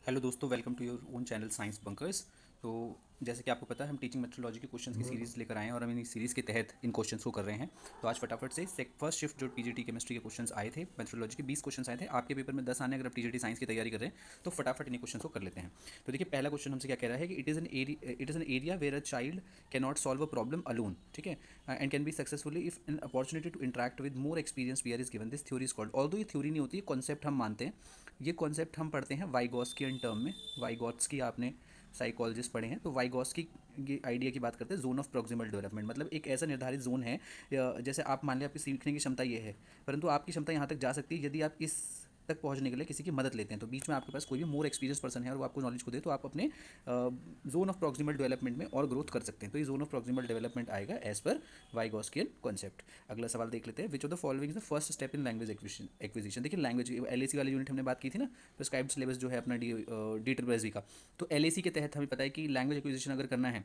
Hello दोस्तों, welcome to your own channel Science Bunkers. तो जैसे कि आपको पता है, हम टीचिंग मेथडोलॉजी के क्वेश्चंस की सीरीज़ लेकर आए हैं और हम इन सीरीज़ के तहत इन क्वेश्चंस को कर रहे हैं। तो आज फटाफट से फर्स्ट शिफ्ट जो पीजीटी केमिस्ट्री के क्वेश्चंस आए थे, मेथडोलॉजी के 20 क्वेश्चंस आए थे। आपके पेपर में 10 आने, अगर आप टीजीटी साइंस की तैयारी कर रहे हैं तो फटाफट इन क्वेश्चन को कर लेते हैं। तो देखिए, पहला क्वेश्चन हमसे क्या कह रहा है कि it is an area where a child can not solve a problem alone, ठीक है, and can be successfully if an opportunity to interact with more experience peer is given. This theory is called, although ये theory नहीं होती है, concept हम मानते हैं। ये कॉन्सेप्ट हम पढ़ते हैं वाइगॉस्कियन टर्म में। वाइगॉट्स्की आपने साइकोलॉजिस्ट पढ़े हैं, तो वाइगॉस्की की आइडिया की बात करते हैं, जोन ऑफ प्रॉक्सिमल डेवलपमेंट। मतलब एक ऐसा निर्धारित जोन है, जैसे आप मान लें आपकी सीखने की क्षमता ये है, परंतु आपकी क्षमता यहाँ तक जा सकती है यदि आप इस तक पहुँचने के लिए किसी की मदद लेते हैं। तो बीच में आपके पास कोई भी मोर एक्सपीरियंस पर्सन है और वो आपको नॉलेज को दे, तो आप अपने जोन ऑफ प्रॉक्सिमल डेवलपमेंट में और ग्रोथ कर सकते हैं। तो ये जोन ऑफ प्रॉक्सिमल डेवलपमेंट आएगा एज पर वाइगॉस्कियन कॉन्सेप्ट। अगला सवाल देख लेते हैं, which of the following is the first step in language acquisition. देखिए, लैंग्वेज एलएसी वाली यूनिट हमने बात की थी ना, प्रिस्क्राइब्ड सिलेबस जो है अपना डी का। तो एलएसी के तहत हमें पता है कि लैंग्वेज एक्विजिशन अगर करना है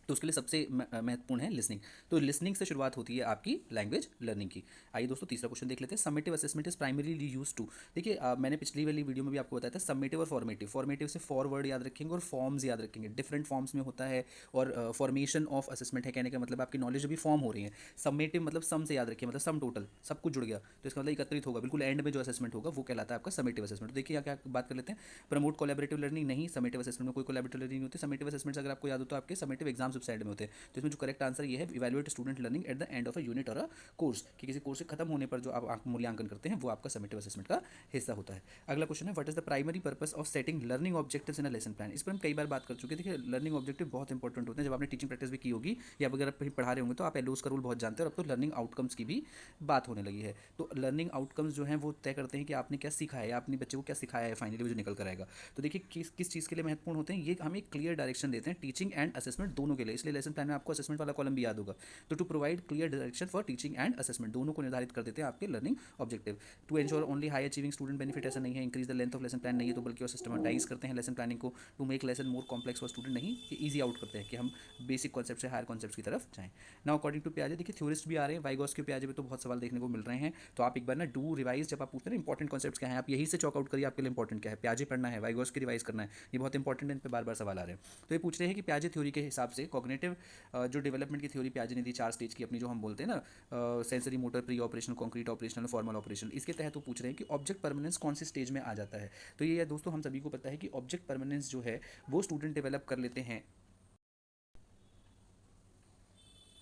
तो उसके लिए सबसे महत्वपूर्ण है लिसनिंग। तो लिसनिंग से शुरुआत होती है आपकी लैंग्वेज लर्निंग की। आइए दोस्तों, तीसरा क्वेश्चन देख लेते हैं। Summative assessment is primarily use to. देखिए, मैंने पिछली वाली वीडियो में भी आपको बताया था, सबमिटिव और फॉर्मेटिव। फॉर्मेटिव से फॉरवर्ड याद रखेंगे और फॉर्म्स याद रखेंगे, डिफरेंट फॉर्म्स में होता है। और फॉर्मेशन ऑफ असेसमेंट है, कहने का मतलब आपकी नॉलेज अभी फॉर्म हो रही है। सबमिटिव मतलब सम से याद रखिए, मतलब सम टोटल सब कुछ जुड़ गया, तो इसका मतलब एकत्रित होगा, बिल्कुल एंड में जो असेसमेंट होगा वो कहलाता है आपका सबमिटिव असेसमेंट। तो देखिए, क्या बात कर लेते हैं, प्रमोट कोलैबोरेटिव लर्निंग नहीं, सबमिटिव असेसमेंट में कोई कोलैबोरेटिव लर्निंग नहीं होती। सबमिटिव असेसमेंट अगर आपको याद हो तो आपके सबमिटिव एग्जाम वेबसाइट में होते हैं। तो इसमें जो करेक्ट आंसर ये है, evaluate student learning at the end of a unit और अ कोर्स, कि किसी कोर्स से खत्म होने पर जो आप मूल्यांकन करते हैं वो आपका समेटिव असेसमेंट का हिस्सा होता है। अगला क्वेश्चन है, what is the primary purpose of setting learning objectives in a lesson plan. इस पर हम कई बार बात कर चुके हैं। देखिए, लर्निंग ऑब्जेक्टिव बहुत इंपॉर्टेंट होते हैं। जब आपने टीचिंग प्रैक्टिस भी की होगी या अगर आप कहीं पढ़ा रहे होंगे तो आप एलोस का रूल बहुत जानते हैं, और अब तो लर्निंग आउटकम्स की भी बात होने लगी है। तो लर्निंग आउटकम्स जो हैं वो तय करते हैं कि आपने क्या सीखा है, आपने बच्चे को क्या सिखाया है, फाइनली वो जो निकल कर आएगा। तो देखिए, किस किस चीज़ के लिए महत्वपूर्ण होते हैं, ये हमें एक क्लियर डायरेक्शन देते हैं टीचिंग एंड असेसमेंट दोनों के लिए। इसलिए लेसन प्लान में आपको असेसमेंट वाला कॉलम भी याद होगा। तो to provide clear direction for teaching and assessment, दोनों को निर्धारित कर देते हैं आपके learning objective. To ensure only high achieving student benefit, ऐसा नहीं है। Increase the length of lesson plan नहीं है, तो बल्कि वो सिस्टमाटाइज करते हैं लेसन प्लानिंग को। To make lesson more complex for student नहीं, कि ईजी आउट करते हैं कि हम बेसिक कॉन्सेप्ट से हायर कॉन्सेप्ट की तरफ जाएं। नाउ अकॉर्डिंग टू प्याजे, देखिए थ्योरिस्ट भी आ रहे हैं, वाइगॉस के प्याजे पे तो बहुत सवाल देखने को मिल रहे हैं। तो आप एक बार ना डू रिवाइज, जब आप पूछते हैं ना इंपॉर्टेंट कॉन्सेप्ट क्या है, आप यही से चॉकआउट करिए आपके लिए इंपॉर्टेंट क्या है। प्याजे पढ़ना है, वाइगॉस की रिवाइज करना है, ये बहुत इंपॉर्टेंट है, इन पर बार बार सवाल आ रहे हैं। तो ये पूछ रहे हैं कि प्याजे थ्योरी के हिसाब से कॉग्निटिव जो डेवलपमेंट की थ्योरी प्याजे ने दी, 4 स्टेज की अपनी, जो हम बोलते हैं ना, sensory motor, pre operational, concrete operational, formal operational, इसके तहत वो पूछ रहे हैं कि ऑब्जेक्ट परमानेंस कौन से स्टेज में आ जाता है। तो ये दोस्तों हम सभी को पता है कि ऑब्जेक्ट परमानेंस जो है वो स्टूडेंट डेवलप कर लेते हैं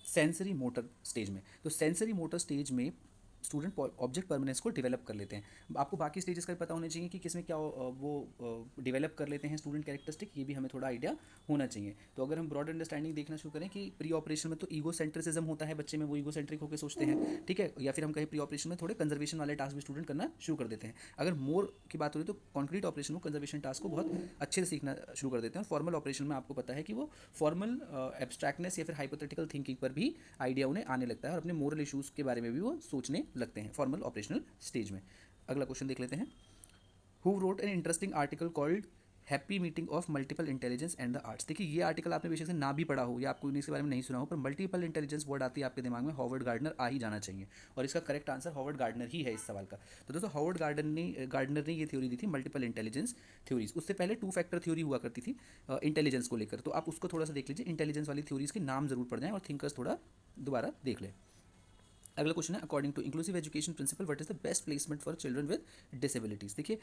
सेंसरी मोटर स्टेज में। तो सेंसरी मोटर स्टेज में स्टूडेंट ऑब्जेक्ट परमानेंस को डेवलप कर लेते हैं। आपको बाकी स्टेजेस का भी पता होना चाहिए कि किसमें क्या वो डेवलप कर लेते हैं स्टूडेंट कैरेक्टरिस्टिक, ये भी हमें थोड़ा आइडिया होना चाहिए। तो अगर हम ब्रॉड अंडरस्टैंडिंग देखना शुरू करें कि प्री ऑपरेशन में तो ईगो सेंट्रिसिज्म होता है बच्चे में, वो ईगो सेंट्रिक होकर सोचते हैं, ठीक है, या फिर हम कहें प्री ऑपरेशन में थोड़े कंजर्वेशन वाले टास्क भी स्टूडेंट करना शुरू कर देते हैं। अगर मोर की बात हो रही है तो कॉन्क्रीट ऑपरेशन में कंजर्वेशन टास्क को बहुत अच्छे से सीखना शुरू कर देते हैं। और फॉर्मल ऑपरेशन में आपको पता है कि वो फॉर्मल एब्स्ट्रैक्टनेस या फिर हाइपोथेटिकल थिंकिंग पर भी आइडिया उन्हें आने लगता है और अपने मोरल इश्यूज़ के बारे में भी वो सोचने लगते हैं फॉर्मल ऑपरेशनल स्टेज में। अगला क्वेश्चन देख लेते हैं, who wrote an interesting article called happy meeting of multiple intelligence and the arts. देखिए, ये आर्टिकल आपने बेशक से ना भी पढ़ा हो या आपको इसके बारे में नहीं सुना हो, पर मल्टीपल इंटेलिजेंस वर्ड आती है आपके दिमाग में, हॉवर्ड गार्डनर आ ही जाना चाहिए। और इसका करेक्ट आंसर हॉवर्ड गार्डनर ही है इस सवाल का। तो दोस्तों, हॉवर्ड गार्डनर ने ये थ्योरी दी थी, मल्टीपल इंटेलिजेंस थ्योरीज। उससे पहले टू फैक्टर थ्योरी हुआ करती थी इंटेलिजेंस को लेकर। तो आप उसको थोड़ा सा देख लीजिए, इंटेलिजेंस वाली थ्योरीज के नाम जरूर पढ़ जाएं और थिंकर्स थोड़ा दोबारा देख लें। अगला क्वेश्चन है, according to inclusive education principle what is the best placement for children with disabilities. देखिए,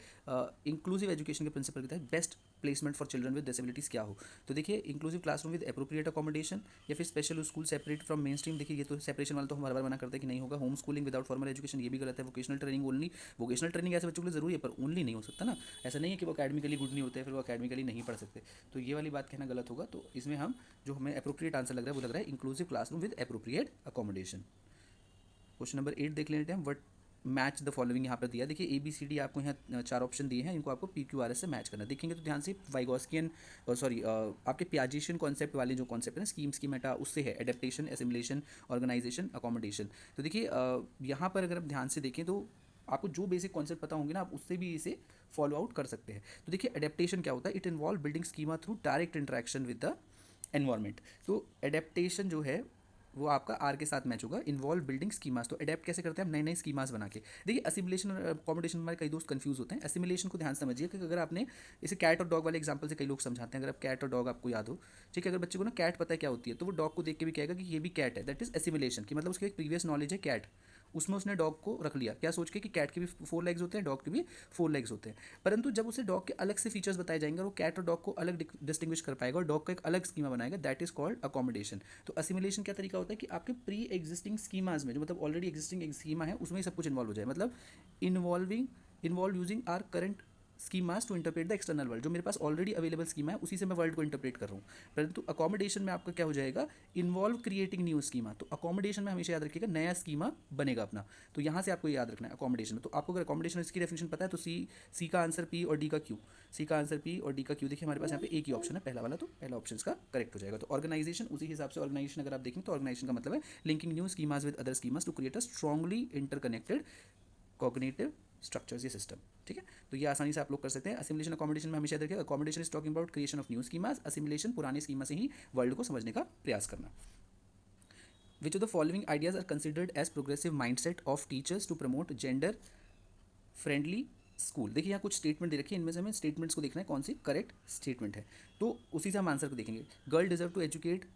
इंक्लूसिव एजुकेशन के प्रिंसिपल के तहत best placement for children with disabilities क्या हो। तो देखिए, inclusive classroom with appropriate accommodation, या फिर special school separate from main stream. देखिए, ये तो सेपरेशन वाला तो हम बार बार मना करते हैं कि नहीं होगा। Home schooling without formal education, ये भी गलत है। Vocational training only, vocational training ऐसे बच्चों के लिए जरूरी है पर ओनली नहीं हो सकता ना। ऐसा नहीं है कि वो अकेडमिकली गुड नहीं होते हैं फिर वो अकेडमिकली नहीं पढ़ सकते। तो ये वाली बात कहना गलत होगा। तो इसमें हम जो हमें अप्रोप्रिएट आंसर लग रहा है वो लग रहा है inclusive classroom with appropriate accommodation. Question number 8 देख लेते हैं, वट मैच द फॉलोइंग यहाँ पर दिया। देखिए, ए बी सी डी आपको यहाँ 4 ऑप्शन दिए हैं, इनको आपको पी क्यू आर एस से मैच करना। देखेंगे तो ध्यान से वाइगॉस्कियन सॉरी आपके पियाजेशियन कॉन्सेप्ट वाले जो कॉन्सेप्ट है ना, स्कीम स्कीमेटा, उससे है एडेप्टेशन, एसिमुलेशन, ऑर्गेनाइजेशन, अकोमोडेशन। तो देखिए, यहाँ पर अगर आप ध्यान से देखें तो आपको जो बेसिक कॉन्सेप्ट पता होंगे ना, आप उससे भी इसे फॉलो आउट कर सकते हैं। तो देखिए, एडेप्टेशन क्या होता है, it involve building schema through direct interaction with the environment. तो एडेप्टेशन जो है वो आपका आर के साथ मैच होगा। इन्वॉल्व बिल्डिंग स्कीमास, तो अडेप्ट कैसे करते हैं हम, नए नए स्कीमास बना के। देखिए असिमुलेशन और अकोमोडेशन में हमारे कई दोस्त कंफ्यूज होते हैं। असिमुलेशन को ध्यान से समझिए कि अगर आपने इसे कैट और डॉग वाले एग्जांपल से कई लोग समझाते हैं, अगर आप कैट और डॉग आपको याद हो, ठीक है, अगर बच्चे को ना कैट पता है क्या होती है तो वो डॉग को देख के भी कहेगा कि ये भी कैट है, दैट इज एसिमुलेशन की मतलब उसकी एक प्रीवियस नॉलेज है कैट, उसमें उसने डॉग को रख लिया क्या सोच के कि कैट के भी 4 लेग्स होते हैं, डॉग के भी 4 लेग्स होते हैं। परंतु जब उसे डॉग के अलग से फीचर्स बताए जाएंगे और वो कैट और डॉग को अलग डिस्टिंग्विश कर पाएगा और डॉग का एक अलग स्कीमा बनाएगा, दैट इज कॉल्ड अकोमोडेशन। तो असिमुलेशन क्या तरीका होता है कि आपके प्री एग्जिस्टिंग स्कीमाज में, जो मतलब ऑलरेडी एग्जिस्टिंग एक स्कीमा है, उसमें ही सब कुछ इन्वॉल्व हो जाए, मतलब involve using our current schemas to interpret the external world, जो मेरे पास ऑलरेडी अवेलेबल स्कीमा है उसी से मैं वर्ल्ड को इंटरप्रेट कर रहा हूँ। परंतु अकोमोडेशन में आपका क्या हो जाएगा, इन्वॉल्व क्रिएटिंग न्यू स्कीमा। तो अकोमोडेशन में हमेशा याद रखिएगा नया स्कीमा बनेगा अपना, तो यहाँ से आपको याद रखना है अकोमोडेशन में। तो आपको अगर अकोमोडेशन इसकी डेफिनेशन पता है तो सी का आंसर पी और डी का क्यू, सी का आंसर पी और डी का क्यू। देखिए हमारे पास यहाँ पे एक ही ऑप्शन है पहला वाला, तो पहला ऑप्शन इसका करेक्ट हो जाएगा। तो ऑर्गेनाइजेशन, उसी हिसाब से ऑर्गेनाइजेशन अगर आप देखें तो ऑर्गेनाइजेशन का मतलब है linking new schemas with other schemas to create a strongly interconnected cognitive structures, ये सिस्टम। ठीक है, तो ये आसानी से आप लोग कर सकते हैं। असिमुलेशन अकोमोडेशन में हमेशा याद रखिए, accommodation is talking about creation of new schemas, assimilation पुराने स्कीमा से ही वर्ल्ड को समझने का प्रयास करना। Which of the following ideas are considered as progressive mindset of teachers to promote gender friendly school. देखिए यहाँ कुछ स्टेटमेंट दे रखी है, इनमें से हमें स्टेटमेंट्स को देखना है कौन सी करेक्ट स्टेटमेंट है, तो उसी से हम आंसर को देखेंगे। Girl deserve to educate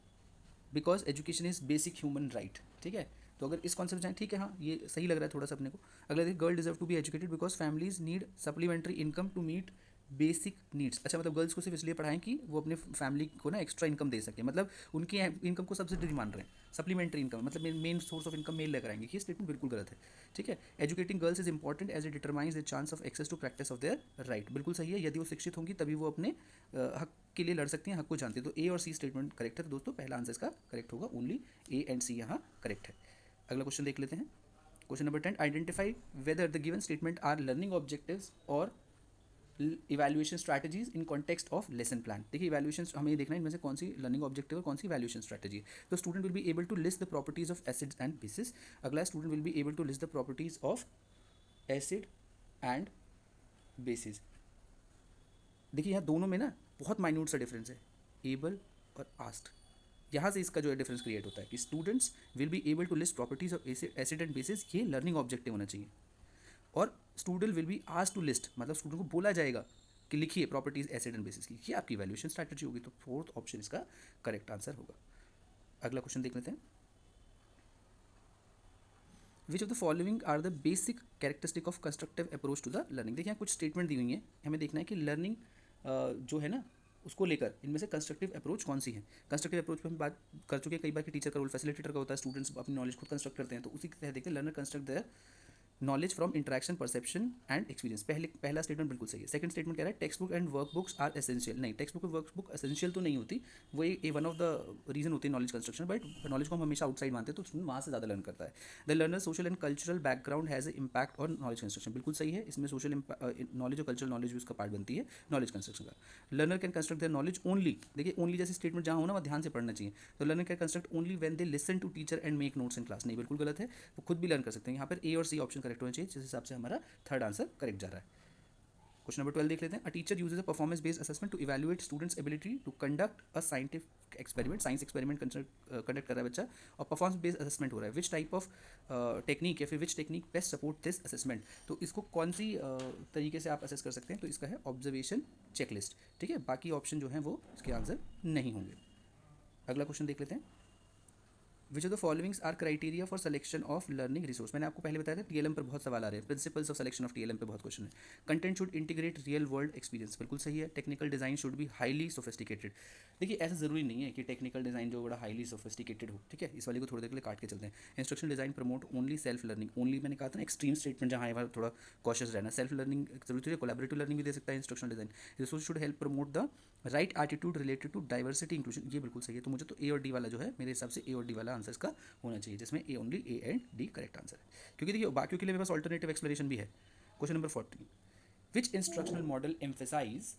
because education is basic human right. ठीक है, तो अगर इस कॉन्सेप्ट जाए, ठीक है, हाँ ये सही लग रहा है थोड़ा सा अपने को। अगला देखिए, girl deserve to be educated because families need supplementary income to meet basic needs. अच्छा, मतलब गर्ल्स को सिर्फ इसलिए पढ़ाएं कि वो अपने फैमिली को ना एक्स्ट्रा इनकम दे सके, मतलब उनकी इनकम को सब्सिडी मान रहे हैं। सप्लीमेंट्री इनकम मतलब main source of income male लेकर आएंगे, ये स्टेटमेंट बिल्कुल गलत है। ठीक है, educating girls is important as a determines the chance of access to practice of their right, बिल्कुल सही है। यदि वो शिक्षित होंगी तभी वो अपने हक के लिए लड़ सकती हैं, हक को जानती है। तो ए और सी स्टेटमेंट करेक्ट है। तो दोस्तों पहला आंसर इसका करेक्ट होगा, ओनली ए एंड सी यहाँ करेक्ट है। अगला क्वेश्चन देख लेते हैं। Question number 10, identify whether the given statement are learning objectives or evaluation strategies in context of lesson plan. देखिए इवैल्यूएशन हमें ये देखना है इनमें से कौन सी लर्निंग ऑब्जेक्टिव और कौन सी इवैल्यूएशन स्ट्रैटेजी है। तो student will be able to list the properties of acids and bases. अगला student will be able to list the properties of acid and bases. देखिए यहाँ दोनों में ना बहुत माइन्यूट सा डिफरेंस है, एबल और आस्क्ड। यहाँ से इसका जो है डिफरेंस क्रिएट होता है कि students will be able to list properties of acid and bases, ये लर्निंग ऑब्जेक्टिव होना चाहिए। और student will be asked to list, मतलब स्टूडेंट को बोला जाएगा कि लिखिए प्रॉपर्टीज एसिड एंड बेसिस की, ये आपकी वैल्यूएशन स्ट्रैटेजी होगी। तो फोर्थ ऑप्शन इसका करेक्ट आंसर होगा। अगला क्वेश्चन देख लेते हैं। Which of the following are the basic characteristic of constructive approach to the learning. देखिए यहाँ कुछ स्टेटमेंट दी हुई हैं, हमें देखना है कि लर्निंग जो है ना उसको लेकर इनमें से कंस्ट्रक्टिव अप्रोच कौन सी है। कंस्ट्रक्टिव अप्रोच पे हम बात कर चुके हैं कई बार कि टीचर का रोल फैसिलिटेटर का होता है, स्टूडेंट्स अपनी नॉलेज खुद कंस्ट्रक्ट करते हैं। तो उसी के तहत देखते हैं learner construct the knowledge from interaction perception and experience. पहला स्टेटमेंट बिल्कुल सही है। सेकंड स्टेटमेंट कह रहा है text book and work books are essential. नहीं, टेक्स्ट बुक और वर्क बुक एसेंशियल तो नहीं होती, वो एक वन ऑफ द रीजन होती है नॉलेज कंस्ट्रक्शन, बट नॉलेज को हम हमेशा आउटसाइड मानते हैं तो स्टूडेंट वहाँ से ज़्यादा लर्न करता है। The learner social and cultural background has impact on knowledge construction, बिल्कुल सही है। इसमें सोशल नॉलेज और कल्चरल नॉलेज भी उसका पार्ट बनती है नॉलेज कंस्ट्रक्शन का। Learner can construct their knowledge only, देखिए ओनली जैसे स्टेटमेंट जहाँ हो ना वहाँ ध्यान से पढ़ना चाहिए। तो learner can construct only when they listen to teacher and make notes in class, नहीं बिल्कुल गलत है, वो खुद भी लर्न कर सकते हैं। यहाँ पर ए और सी ऑप्शन करेक्ट होना चाहिए, जिस हिसाब से हमारा थर्ड आंसर करेक्ट जा रहा है। क्वेश्चन नंबर 12 देख लेते हैं। A teacher uses a performance based assessment to evaluate students ability to conduct a scientific experiment, science experiment conduct कर रहा है बच्चा और परफॉर्मेंस बेस्ड असेसमेंट हो रहा है। विच टाइप ऑफ टेक्निक या फिर which technique best support this assessment, तो इसको कौन सी तरीके से आप असेस कर सकते हैं, तो इसका है ऑब्जर्वेशन चेकलिस्ट। ठीक है, बाकी ऑप्शन जो हैं वो इसके आंसर नहीं होंगे। अगला क्वेश्चन देख लेते हैं। Which of the followings are criteria for selection of learning resource. मैंने आपको पहले बताया था टीएलएम पर बहुत सवाल आ रहे हैं, principles of selection of TLM पे बहुत क्वेश्चन है। Content should integrate real world experience, बिल्कुल सही है। Technical design should be highly sophisticated. देखिए ऐसा जरूरी नहीं है कि टेक्निकल डिजाइन जो बड़ा हाईली सोफिस्टिकेटेड हो, ठीक है, इस वाले को थोड़ी देर के लिए काट के चलते हैं। Instruction design promote only self learning, only मैंने कहा था ना एक्सट्रीम स्टेटमेंट जहाँ है थोड़ा कॉशियस रहना। सेल्फ लर्निंग जरूरी है, कोलैबोरेटिव लर्निंग भी दे सकता है instruction design. Resource should help promote the right attitude related to diversity inclusion, ये बिल्कुल सही है। तो मुझे तो ए और डी वाला जो है मेरे हिसाब से ए और डी वाला आंसर इसका होना चाहिए, जिसमें A only A and D correct answer है, क्योंकि देखिए बाकियों के लिए मेरे पास ऑल्टरनेटिव एक्सप्लेनेशन भी है। Question number 14, which instructional model emphasise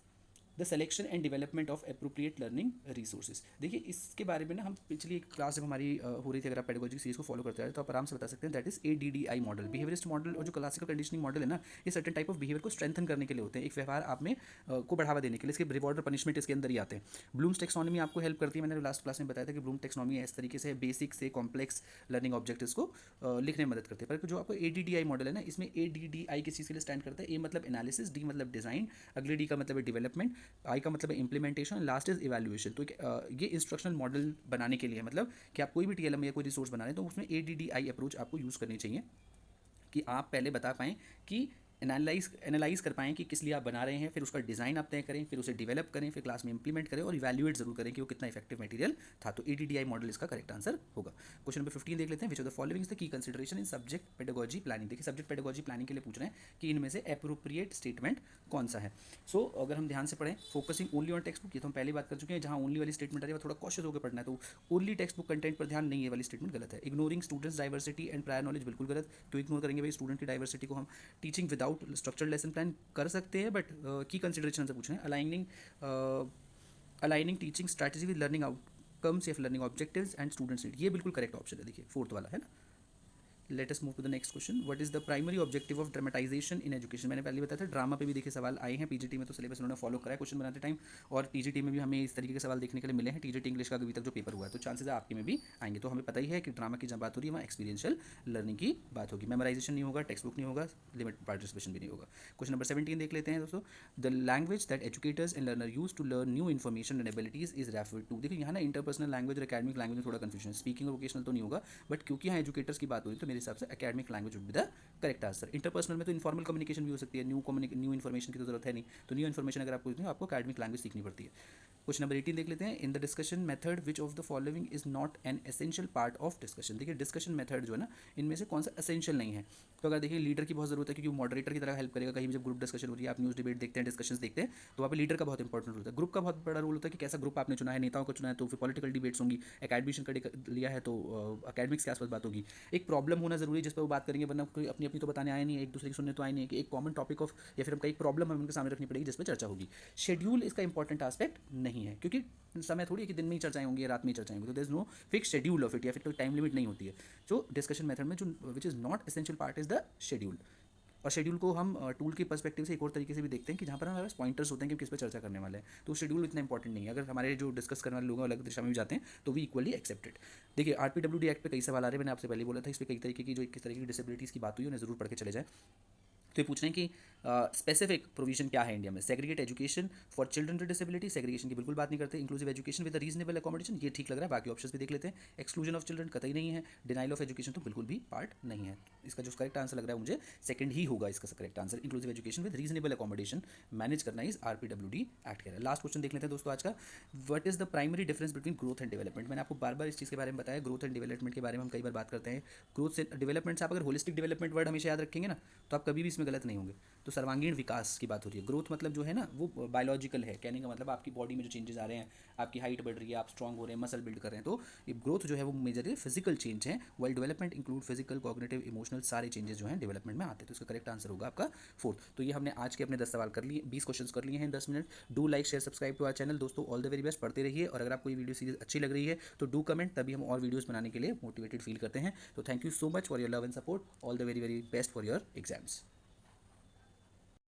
the selection and development of appropriate learning resources. देखिए इसके बारे में ना हम पिछली एक क्लास जब हमारी हो रही थी, अगर आप पेडागोजी सीरीज को फॉलो करते हैं तो आप आराम से बता सकते हैं, that is ADDI model, behaviourist model. और जो क्लासिकल कंडीशनिंग मॉडल है ना, ये सर्टेन टाइप ऑफ बिहेवियर को स्ट्रेंथन करने के लिए होते हैं, एक व्यवहार आप में को बढ़ावा देने के लिए। इसके रिवॉर्ड और पनिशमेंट इसके अंदर ही आते हैं। ब्लूम्स टेक्सोनॉमी आपको हेल्प करती है, मैंने लास्ट क्लास में बताया था कि ब्लूम टेक्सोनॉमी इस तरीके से बेसिक से कॉम्प्लेक्स लर्निंग ऑब्जेक्टिव्स को लिखने में मदद करती है। पर जो आपको ADDI मॉडल है ना, इसमें ADDI किस चीज़ के लिए स्टैंड करता है? A मतलब एनालिसिस, D मतलब डिज़ाइन, अगले D का मतलब है डेवलपमेंट, I का मतलब है इंप्लीमेंटेशन, लास्ट इज इवैल्यूएशन। तो ये इंस्ट्रक्शनल मॉडल बनाने के लिए, मतलब कि आप कोई भी TLM या कोई रिसोर्स बना रहे हैं तो उसमें ADDI अप्रोच आपको यूज़ करनी चाहिए, कि आप पहले बता पाएँ कि एनालाइज कर पाएँ कि किस लिए आप बना रहे हैं, फिर उसका डिज़ाइन आप तय करें, फिर उसे डेवलप करें, फिर क्लास में इंप्लीमेंट करें और इवैल्यूएट जरूर करें कि वो कितना इफेक्टिव मटेरियल था। तो ADDI मॉडल इसका करेक्ट आंसर होगा। क्वेश्चन नंबर 15 देख लेते हैं, which of the following is the key consideration in subject pedagogy planning. देखिए सब्जेक्ट पेडागोजी प्लानिंग के लिए पूछ रहे हैं कि इनमें से एप्रोप्रिएट स्टेटमेंट कौन सा है। सो अगर हम ध्यान से पढ़ें, focusing only on text book, ये तो हम पहले बात कर चुके हैं, जहाँ ओनली वाली स्टेटमेंट आ रही है थोड़ा कॉशियस होकर पढ़ना है। तो ओनली टेक्स्ट बुक कंटेंट पर ध्यान नहीं, है वाली स्टेटमेंट गलत है। Ignoring students diversity and prior knowledge, बिल्कुल गलत। क्यों इग्नोर करेंगे भाई? स्टूडेंट की डाइवर्सिटी को हम teaching without structured lesson plan कर सकते हैं, बट की कंसिडरेशन से पूछ रहे हैं। Aligning teaching strategy with learning outcomes या learning objectives and students need, ये बिल्कुल करेक्ट ऑप्शन है। देखिए फोर्थ वाला है ना। Let us move to the next question, what is the primary objective of dramatisation in education. मैंने पहले बताया था, ड्रामा पे भी देखिए सवाल आए हैं पीजीटी में, तो सिलेबस उन्होंने फॉलो करा है क्वेश्चन बनाते टाइम, और टीजीटी में भी हमें इस तरीके के सवाल देखने के लिए मिले हैं। टीजीटी इंग्लिश का अभी तक जो पेपर हुआ है, तो चांसेस है आपके में भी आएंगे। तो हमें पता ही है कि ड्रामा की जब बात हो रही है वहाँ एक्सपीरियंशियल लर्निंग की बात होगी, मेमोराइजेशन नहीं होगा, टेक्स्ट बुक नहीं होगा, लिमिट पार्टिसिपेशन भी नहीं होगा। क्वेश्चन नंबर 17 देख लेते हैं दोस्तों, the language that educators and learner use to learn new information and abilities is referred to. देखिए यहाँ ना इंटरपर्सनल लैंग्वेज और एकेडमिक लैंग्वेज में थोड़ा कंफ्यूजन है, स्पीकिंग और वोकेशनल तो नहीं होगा, बट क्योंकि यहाँ एजुकेटर्स की बात हो रही है तो मेरे हिसाब से academic language would be the correct answer. Interpersonal में तो इनफॉर्मल कम्युनिकेशन भी हो सकती है, न्यू इन्फॉर्मेशन की तो जरूरत है नहीं, तो न्यू इन्फॉर्मेशन अगर आपको आपको एकेडमिक लैंग्वेज सीखनी पड़ती है। क्वेश्चन नंबर 18 देख लेते हैं, in the discussion method which of the following is not an essential part of discussion. देखिए डिस्कशन मेथड जो है ना, इनमें से कौन सा एसेंशियल नहीं है। तो अगर देखिए लीडर की बहुत जरूरत है, क्योंकि वो मॉडरेटर की तरह हेल्प करेगा। कहीं भी जब ग्रुप डिस्कशन हो रही है, आप न्यूज़ डिबेट देखते हैं, डिस्कशंस देखते हैं, तो वहाँ पे लीडर का बहुत इंपॉर्टेंट रोल होता है। ग्रुप का बहुत बड़ा रोल होता है कि कैसा ग्रुप आपने चुना है, नेताओं को चुना है, तो फिर पॉलिटिकल डिबेट्स होंगी। एकेडमिशन का लिया है तो अकेडमिक्स के आसपास बात होगी। एक प्रॉब्लम होना जरूरी है जिस पर वो बात करेंगे, वरना कोई अपनी अपनी तो बताने आया नहीं है, एक दूसरे की सुनने तो आए नहीं है, कि एक कॉमन टॉपिक ऑफ या फिर हमको एक प्रॉब्लम हमें उनके सामने रखनी पड़ेगी जिस पर चर्चा होगी। शेड्यूल इसका इंपॉर्टेंट एस्पेक्ट नहीं है, क्योंकि समय थोड़ी है कि दिन में ही चर्चाएं होंगी या रात में ही चर्चाएं होंगी, तो there is no fix schedule of it, या फिर कोई टाइम लिमिट नहीं होती है। जो डिस्कशन मेथड में जो which is not essential part is the schedule. और शेड्यूल को हम टूल के पर्सपेक्टिव से एक और तरीके से भी देखते हैं, कि जहाँ पर हमारे पास पॉइंटर्स होते हैं कि किस पर चर्चा करने वाले हैं, तो शेड्यूल इतना इंपॉर्टेंट नहीं है। अगर हमारे जो डिस्कस करने वाले लोग अलग दिशा में भी जाते हैं तो वी इक्वली एक्सेप्टेड। देखिए RPWD एक्ट पे कई सवाल आ रहे हैं, मैंने आपसे पहले बोला था, इस पर कई तरीके की जो किस तरीके की डिसेबिलिटीज़ की बात हुई है उन्हें जरूर पढ़ के चले जाए। तो ये पूछ रहे हैं कि स्पेसिफिक प्रोविजन क्या है इंडिया में। Segregate education for children with disability, segregation की बिल्कुल बात नहीं करते। Inclusive education with reasonable accommodation, ये ठीक लग रहा है, बाकी ऑप्शंस भी देख लेते हैं। एक्सक्लूजन ऑफ चिल्ड्रन कतई नहीं है। डिनाइल ऑफ एजुकेशन तो बिल्कुल भी पार्ट नहीं है। इसका जो करेक्ट आंसर लग रहा है मुझे सेकंड ही होगा इसका correct answer. Inclusive education with reasonable accommodation manage करना इज RPWD एक्ट कह रहा है। लास्ट क्वेश्चन देख लेते हैं दोस्तों आज का, what is the primary difference between growth and development. मैंने आपको बार बार इस चीज़ के बारे में बताया, ग्रोथ एंड डेवलपमेंट के बारे में हम कई बार बात करते हैं। ग्रोथ से डेवलपमेंट से आप अगर होलिस्टिक डेवलपमेंट वर्ड हमेशा याद रखेंगे ना, तो आप कभी भी इसमें गलत नहीं होंगे। तो सर्वांगीण विकास की बात हो रही है। ग्रोथ मतलब जो है ना वो बायोलॉजिकल है, कहने का मतलब आपकी बॉडी में जो चेंजेस आ रहे हैं, आपकी हाइट बढ़ रही है, आप स्ट्रॉन्ग हो रहे हैं, मसल बिल्ड कर रहे हैं, तो ये ग्रोथ जो है वो मेजरली फिजिकल चेंज है। While development include physical, cognitive, emotional, सारे चेंजेस जो हैं डेवलपमेंट में आते हैं। तो इसका करेक्ट आंसर होगा आपका फोर्थ। तो ये हमने आज के अपने 10 सवाल कर लिए, 20 क्वेश्चन कर लिए हैं इन 10 मिनट। Do like share subscribe to our channel दोस्तों, ऑल द वेरी बेस्ट, पढ़ते रहिए। और अगर आपको ये वीडियो सीरीज अच्छी लग रही है तो डू कमेंट, तभी हम और वीडियोस बनाने के लिए मोटिवेटेड फील करते हैं। तो thank you so much for your love and support, all the very very best for your exams.